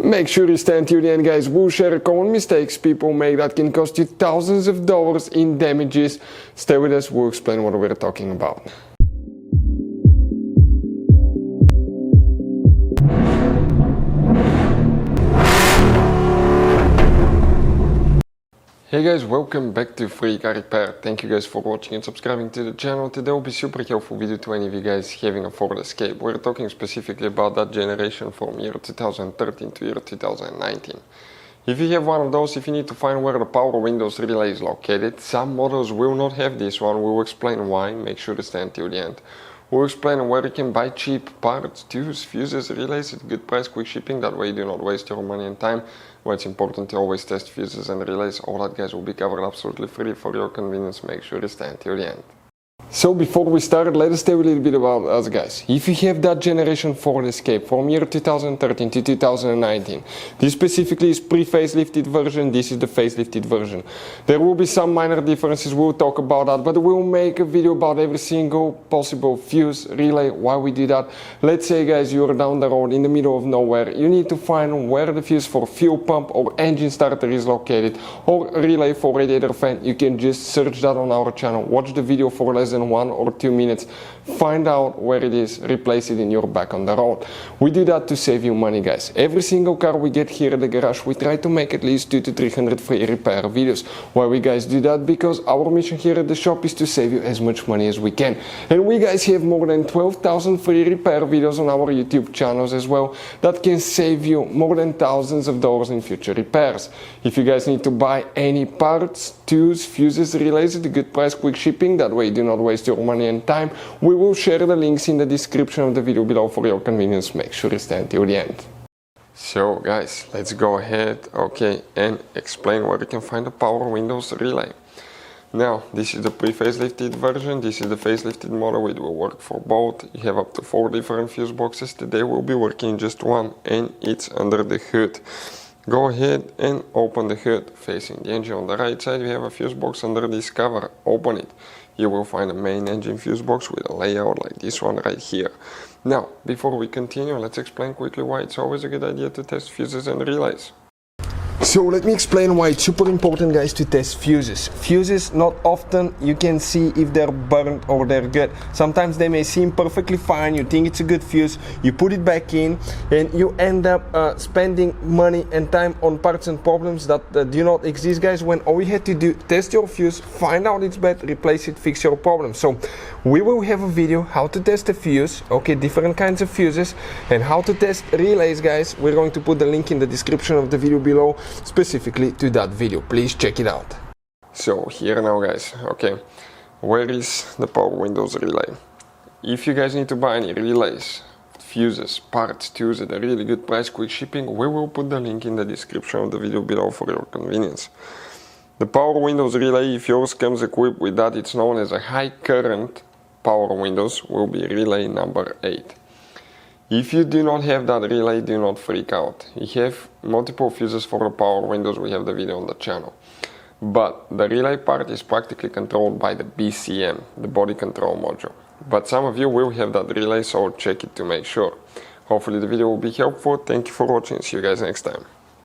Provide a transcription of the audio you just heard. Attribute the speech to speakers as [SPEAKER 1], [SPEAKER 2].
[SPEAKER 1] Make sure you stay until the end, guys. We'll share common mistakes people make that can cost you thousands of dollars in damages. Stay with us, we'll explain what we're talking about. Hey guys, welcome back to Free Car Repair. Thank you guys for watching and subscribing to the channel. Today will be super helpful video to any of you guys having a Ford Escape. We're talking specifically about that generation from year 2013 to year 2019. If you have one of those, if you need to find where the power windows relay is located, some models will not have this one. We will explain why. Make sure to stay until the end. We'll explain where you can buy cheap parts, tubes, fuses, relays at good price, quick shipping, that way you do not waste your money and time. Why it's important to always test fuses and relays, all that guys will be covered absolutely free for your convenience. Make sure to stay until the end. So before we start, let us tell you a little bit about us guys. If you have that generation Ford Escape from year 2013 to 2019, this specifically is pre-facelifted version, this is the facelifted version. There will be some minor differences, we'll talk about that, but we'll make a video about every single possible fuse, relay, why we do that. Let's say guys, you're down the road in the middle of nowhere, you need to find where the fuse for fuel pump or engine starter is located, or relay for radiator fan. You can just search that on our channel, watch the video for less than 1 or 2 minutes, find out where it is, replace it in your back on the road. We do that to save you money guys. Every single car we get here at the garage, we try to make at least 200 to 300 free repair videos. Why we guys do that? Because our mission here at the shop is to save you as much money as we can. And we guys have more than 12,000 free repair videos on our YouTube channels as well that can save you more than thousands of dollars in future repairs. If you guys need to buy any parts, tools, fuses, relays at a good price, quick shipping, that way you do not waste your money and time, we will share the links in the description of the video below for your convenience. Make sure to stay until the end. So guys, let's go ahead, and explain where you can find the power windows relay. Now, this is the pre-facelifted version, this is the facelifted model, it will work for both. You have up to 4 different fuse boxes. Today we'll be working just one, and it's under the hood. Go ahead and open the hood. Facing the engine on the right side, we have a fuse box under this cover. Open it. You will find a main engine fuse box with a layout like this one right here. Now, before we continue, let's explain quickly why it's always a good idea to test fuses and relays. So let me explain why it's super important guys to test fuses. Fuses, not often you can see if they're burnt or they're good. Sometimes they may seem perfectly fine, you think it's a good fuse, you put it back in and you end up spending money and time on parts and problems that do not exist guys, when all you had to do, test your fuse, find out it's bad, replace it, fix your problem. So we will have a video how to test a fuse, different kinds of fuses, and how to test relays guys. We're going to put the link in the description of the video below specifically to that video. Please check it out. So here now guys, where is the power windows relay? If you guys need to buy any relays, fuses, parts, tools at a really good price, quick shipping, we will put the link in the description of the video below for your convenience. The power windows relay, if yours comes equipped with that, it's known as a high current power windows, will be relay number 8. If you do not have that relay, do not freak out. You have multiple fuses for the power windows, we have the video on the channel. But the relay part is practically controlled by the BCM, the body control module. But some of you will have that relay, so check it to make sure. Hopefully the video will be helpful. Thank you for watching, see you guys next time.